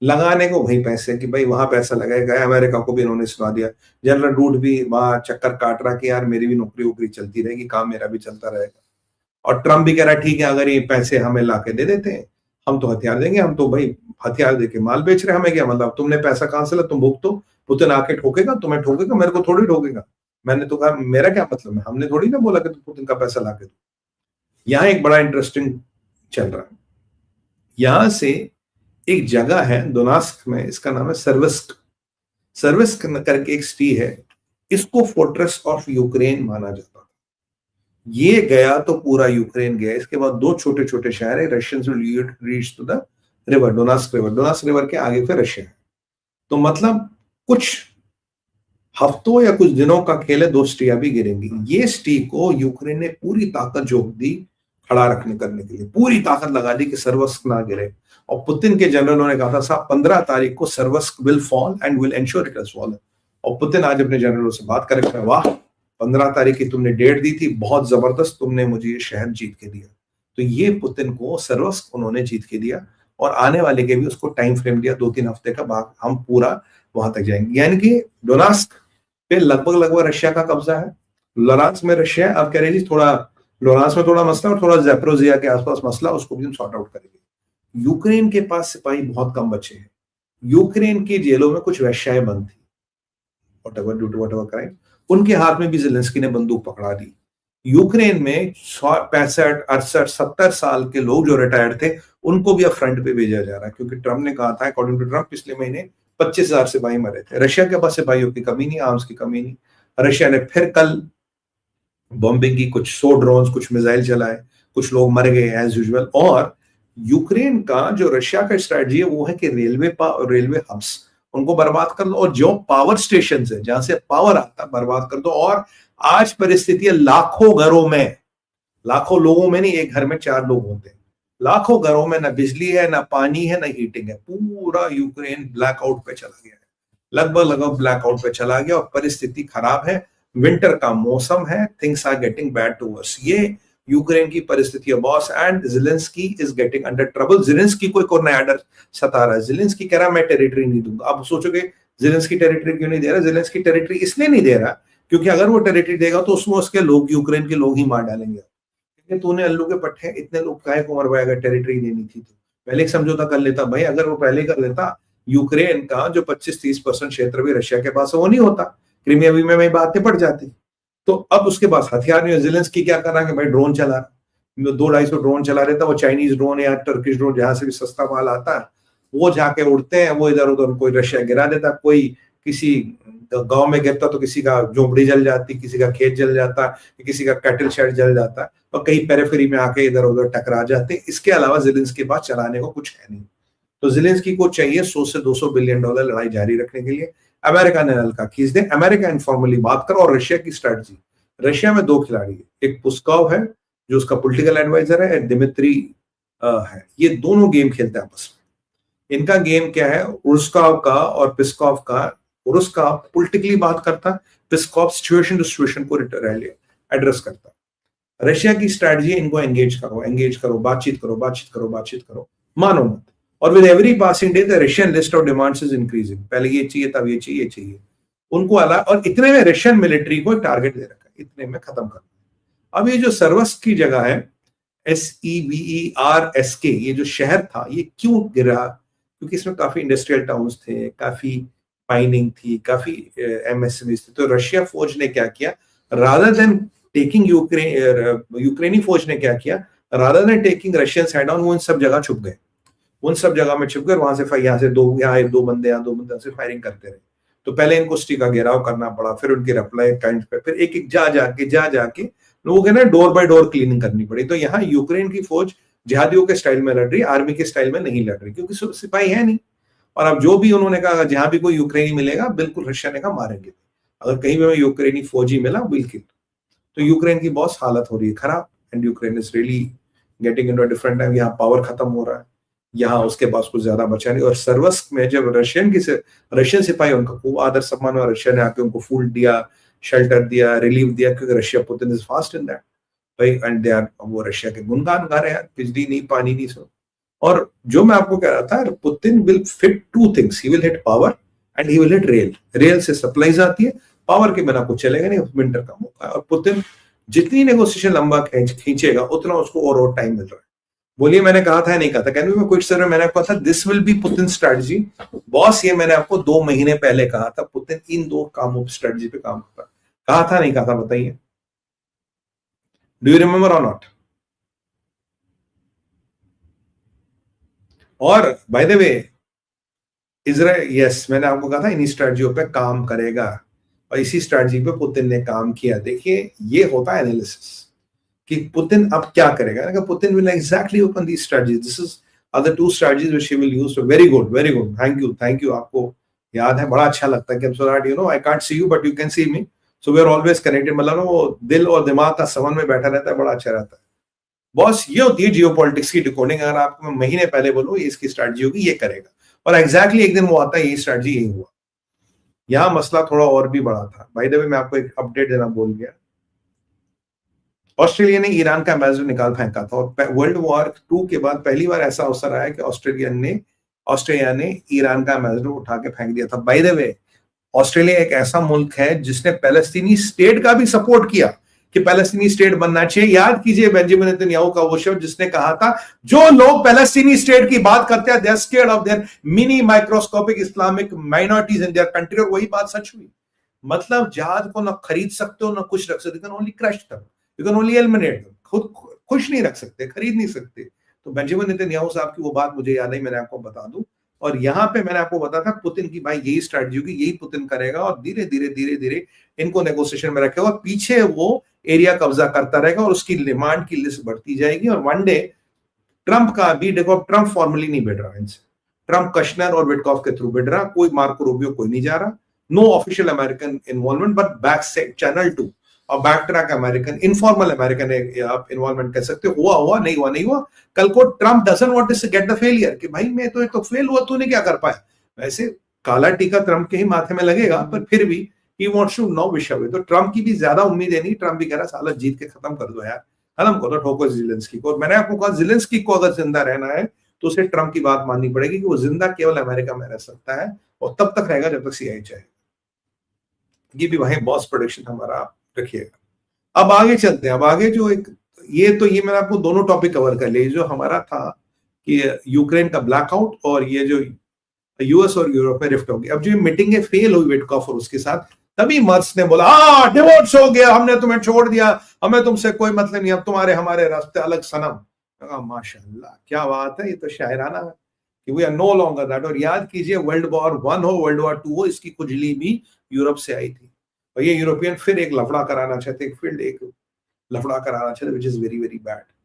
लगाने को भाई पैसे कि भाई वहां पैसा लगेगा। अमेरिका को भी इन्होंने सुना दिया, जनरल रूड भी वहां चक्कर काट रहा कि यार मेरी भी नौकरी वोकरी चलती रहेगी, काम मेरा भी चलता रहेगा। और ट्रम्प भी कह रहा है ठीक है अगर ये पैसे हमें लाके दे देते हैं हम तो हथियार देंगे, हम तो भाई हथियार देके माल बेच रहे हैं, हमें क्या मतलब, तुमने पैसा कहां से ला, तुम भुगतो, पुतिन आके ठोकेगा, तुम्हें ठोकेगा, मेरे को थोड़ी ठोकेगा। मैंने तो कहा मेरा क्या मतलब है, हमने थोड़ी ना बोला कि तुम पुतिन का पैसा लाके दो। यहाँ एक बड़ा इंटरेस्टिंग चल रहा है। यहां से एक जगह है दोनास्क में, इसका नाम है सर्विस्क। सर्विस्क करके एक सिटी है, इसको फोर्ट्रेस ऑफ यूक्रेन माना जाता है। ये गया तो पूरा यूक्रेन गया। इसके बाद दो छोटे छोटे शहर है, Russians will reach to the river, Donetsk river. Donetsk river के आगे फिर रशिया है। तो मतलब कुछ हफ्तों या कुछ दिनों का खेल है, दो सिटियां भी गिरेंगी। ये सिटी को यूक्रेन ने पूरी ताकत झोंक दी खड़ा रखने करने के लिए, पूरी ताकत लगा दी कि सर्वस्क ना गिरे। और पुतिन के जनरलों ने कहा था साहब 15 तारीख को Siversk will fall and will ensure it has fallen. और पुतिन आज अपने जनरलों से बात करे, वाह 15 तारीख की तुमने डेट दी थी, बहुत जबरदस्त, तुमने मुझे ये शहर जीत के दिया। तो ये पुतिन को सर्वस्क उन्होंने जीत के दिया, और आने वाले के भी उसको टाइम फ्रेम दिया 2-3 हफ्ते का, बाद हम पूरा वहां तक जाएंगे। यानी कि डोनास्क पे लगभग रशिया का कब्जा है। लोरांस में रशिया है। अब कह रहे जी थोड़ा लोरांस में थोड़ा मसला और थोड़ा ज़ैपोरिज़िया के आसपास मसला, उसको भी हम सॉर्ट आउट करेंगे। यूक्रेन के पास सिपाही बहुत कम बचे हैं। यूक्रेन की जेलों में कुछ वेश्याएं बंद थी, whatever due to whatever crime, उनके हाथ में भी ज़ेलेंस्की ने बंदूक पकड़ा दी। यूक्रेन में 65, 68, 70 साल के लोग जो रिटायर्ड थे उनको भी अब फ्रंट पे भेजा जा रहा है, क्योंकि ट्रम्प ने कहा था, अकॉर्डिंग टू ट्रम्प, पिछले महीने 25,000 सिपाही मरे थे। रशिया के पास सिपाहियों की कमी नहीं, आर्म्स की कमी नहीं। रशिया ने फिर कल बॉम्बिंग की, कुछ 100 ड्रोन्स, कुछ मिसाइल चलाए, कुछ लोग मर गए एज यूजुअल। और यूक्रेन का जो रशिया का स्ट्रेटजी है वो है कि रेलवे हब्स उनको बर्बाद कर दो, और जो पावर स्टेशन है जहां से पावर आता है बर्बाद कर दो। और आज परिस्थिति है लाखों घरों में, लाखों लोगों में नहीं, एक घर में 4 लोग होते हैं, लाखों घरों में ना बिजली है, ना पानी है, ना हीटिंग है। पूरा यूक्रेन ब्लैकआउट पे चला गया है, लगभग ब्लैकआउट पे चला गया, और परिस्थिति खराब है। विंटर का मौसम है, things are getting bad to worse. ये यूक्रेन की परिस्थिति है boss, and Zelensky is getting under trouble. Zelensky को एक और नया डर सता रहा है। ज़ेलेंस्की कह रहा मैं टेरिटरी नहीं दूंगा। अब सोचोगे ज़ेलेंस्की टेरिटरी क्यों नहीं दे रहा? ज़ेलेंस्की टेरिटरी इसलिए नहीं दे रहा क्योंकि अगर वो टेरिटरी देगा तो उसमें उसके लोग, यूक्रेन के लोग ही मार डालेंगे। तूने अल्लू के पट्टे इतने लोग काहे को मरवाया? अगर टेरिटरी देनी थी तो पहले एक समझौता कर लेता भाई। अगर वो पहले कर लेता, यूक्रेन का जो 25-30% क्षेत्र भी रशिया के पास है वो नहीं होता, क्रीमिया भी में बातें पड़ जाती। तो अब उसके पास हथियार नहीं है। ज़ेलेंस्की क्या कर रहा है कि भाई ड्रोन चला, 200-250 ड्रोन चला रहता, वो चाइनीज ड्रोन या टर्किश ड्रोन जहां से भी सस्ता माल आता है वो जाके उड़ते हैं, वो इधर उधर कोई रशिया गिरा देता, कोई किसी गांव में गिरता तो किसी का झोपड़ी जल जाती, किसी का खेत जल जाता, किसी का कैटल शेड जल जाता, और कहीं पेरिफेरी में आके इधर उधर टकरा जाते। इसके अलावा ज़ेलेंस्की के पास चलाने को कुछ है नहीं। तो ज़ेलेंस्की को चाहिए 100 से 200 बिलियन डॉलर लड़ाई जारी रखने के लिए। अमेरिका ने नलका खींच दे, अमेरिका इनफॉर्मली बात करो। और रशिया की स्ट्रेटजी, रशिया में 2 खिलाड़ी है, एक पुस्कोव है जो उसका पॉलिटिकल एडवाइजर है, दिमित्री है। ये दोनों गेम खेलते हैं आपस में। इनका गेम क्या है? रुस्कोव का और पिस्कोव का। रुस्कोव पॉलिटिकली बात करता, पिस्कोव सिचुएशन टू सिचुएशन को एड्रेस करता। रशिया की स्ट्रेटजी इनको एंगेज करो, बातचीत करो, मानो मत। और with every passing day the Russian list of demands is increasing. पहले ये चाहिए, तब ये चाहिए उनको अलग। और इतने में रशियन मिलिट्री को एक टारगेट दे रखा है, इतने में खत्म करना। अब ये जो सर्वस्क की जगह है, SEVERSK, ये जो शहर था ये क्यों गिरा? क्योंकि इसमें काफी इंडस्ट्रियल टाउन्स थे, काफी माइनिंग थी, काफी MSMEs थी। तो रशिया फौज ने क्या किया, रादर देन टेकिंग यूक्रेनी फौज ने क्या किया, rather than taking Russian side down, वो इन सब जगह छुप गए। उन सब जगह में छुप गए, वहां से यहाँ से यहाँ 2 बंदे, यहाँ 2 बंदे से फायरिंग करते रहे। तो पहले इनको सिटी का घेराव करना पड़ा, फिर उनकी रिप्लाई काइंड पे, फिर एक एक जा जाके लोगों के ना डोर बाय डोर क्लीनिंग करनी पड़ी। तो यहाँ यूक्रेन की फौज जिहादियों के स्टाइल में लड़ रही, आर्मी के स्टाइल में नहीं लड़ रही, क्योंकि सिपाही है नहीं। और अब जो भी उन्होंने कहा, जहां भी कोई यूक्रेनी मिलेगा, बिल्कुल रशिया ने कहा मारेंगे, अगर कहीं भी यूक्रेनी फौजी मिला विल किल। तो यूक्रेन की बहुत हालत हो रही है खराब, and Ukraine is really getting into a different time. यहाँ पावर खत्म हो रहा है, यहाँ उसके पास कुछ ज्यादा बचा नहीं। और सर्वस्क में जब रशियन सिपाही, उनका खूब आदर सम्मान हुआ, रशिया ने आके उनको फूड दिया, शेल्टर दिया, रिलीफ दिया, क्योंकि Russia Putin is fast in that भाई। एंड दे आर, वो रशिया के गुणगान गा रहे हैं, बिजली नहीं, पानी नहीं, सो। और जो मैं आपको कह रहा था, Putin will fit two things, he will heat power and he will hit rail. Rail से सप्लाईज आती है, पावर के बिना कुछ चलेगा नहीं, विंटर का मौका है। और पुतिन जितनी नेगोशिएशन लंबा खींचेगा उतना उसको और टाइम मिल रहा है। बोलिए मैंने कहा था नहीं कहा था, कैन बी क्विक सर, मैंने कहा था this will be Putin strategy boss. ये मैंने आपको 2 महीने पहले कहा था, पुतिन इन 2 कामों स्ट्रेटजी पे काम करता। कहा था नहीं कहा था, बताइए, डू यू रिमेंबर और नॉट? और by the way Israel, yes मैंने आपको कहा था इन्हीं स्ट्रेटजियों पे काम करेगा, और इसी स्ट्रेटजी पे पुतिन ने काम किया। देखिए ये होता है एनालिसिस कि पुतिन अब क्या करेगा। Putin will exactly open the strategy, this is other 2 strategies which he will use. Very good, thank you, आपको याद है, बड़ा अच्छा लगता है कि so that you know I can't see you but you can see me, so we are always connected. मतलब ना वो दिल और दिमाग का संबंध में बैठा रहता है, बड़ा अच्छा रहता है। बॉस ये होती है जियोपॉलिटिक्स की डिकोडिंग। अगर आपको मैं महीने पहले बोलूं ये इसकी स्ट्रेटजी होगी, ये करेगा, और एग्जैक्टली एक दिन वो आता है, यही स्ट्रेटजी यही हुआ। यहां मसला थोड़ा और भी बड़ा था। बाय द वे मैं आपको एक अपडेट देना भूल गया, ऑस्ट्रेलिया ने ईरान का एम्बेसडर निकाल फेंका था, और वर्ल्ड वॉर 2 के बाद पहली बार ऐसा अवसर आया कि ऑस्ट्रेलिया ने ईरान का एम्बेसडर उठा के फेंक दिया था। बाय द वे ऑस्ट्रेलिया एक ऐसा मुल्क है जिसने पैलेस्तीनी स्टेट का भी सपोर्ट किया कि पैलेस्तीनी स्टेट बनना चाहिए। याद कीजिए बेंजामिन नेतन्याहू का वो शब्द जिसने कहा था, जो लोग पैलेस्तीनी स्टेट की बात करते हैं, they are scared of their mini microscopic Islamic minorities in their country. और वही बात सच हुई। मतलब जहाज को ना खरीद सकते हो ना कुछ रख सकते, only crush them, you can only eliminate them. खुद खुश नहीं रख सकते, खरीद नहीं सकते। तो बेंजामिन नेतन्याहू साहब की वो बात मुझे याद है, मैंने आपको बता दूं। और यहां पे मैंने आपको बताया था पुतिन की भाई यही स्ट्रेटजी होगी, यही पुतिन करेगा, और धीरे धीरे इनको नेगोशिएशन में रखेगा, और पीछे वो एरिया कब्जा करता रहेगा, और उसकी डिमांड की लिस्ट बढ़ती जाएगी। और वन डे ट्रंप का भी, देखो ट्रंप फॉर्मली नहीं बैठ रहा इनसे, ट्रंप कश्नर और विटकॉफ के थ्रू बैठ रहा, कोई मार्को रूबियो कोई नहीं जा रहा, no official American involvement, but back से चैनल 2 और back track American, informal American आप इन्वॉल्वमेंट कह सकते हो। हुआ नहीं हुआ। कल को Trump doesn't want to get the failure कि भाई मैं तो फेल हुआ, तूने क्या कर पाया। वैसे काला टीका ट्रंप के ही माथे में लगेगा, पर फिर भी he wants to know wish away. तो ट्रंप की भी ज्यादा उम्मीद है नहीं, ट्रंप भी कह रहा साला जीत के खत्म कर दो यार, खत्म करो, ठोको ज़ेलेंस्की को। और मैंने आपको कहा ज़ेलेंस्की को अगर जिंदा रहना है तो उसे ट्रंप की बात माननी पड़ेगी कि वो जिंदा केवल अमेरिका में रह सकता है, और तब तक रहेगा जब तक सीआई चाहे। ये भी वही बॉस प्रोडिक्शन हमारा रखिएगा। अब आगे चलते हैं। अब आगे जो एक ये मैंने आपको दोनों टॉपिक कवर कर लिए, जो हमारा था कि यूक्रेन का ब्लैकआउट, और ये जो यूएस और यूरोप में रिफ्ट होगी। अब जो मीटिंग फेल हुई विटकॉफ और उसके साथ, तभी मर्स ने बोला डिवोर्स हो गया, हमने तुम्हें छोड़ दिया, हमें तुमसे कोई मतलब नहीं, अब तुम्हारे हमारे रास्ते अलग सनम। माशाल्लाह क्या बात है, ये तो शायराना है कि we are no longer that. और याद कीजिए वर्ल्ड वॉर 1 हो, वर्ल्ड वॉर 2 हो, इसकी खुजली भी यूरोप से आई थी, और ये यूरोपियन फिर एक लफड़ा कराना चाहते, एक लफड़ा कराना चाहते, which is very very bad.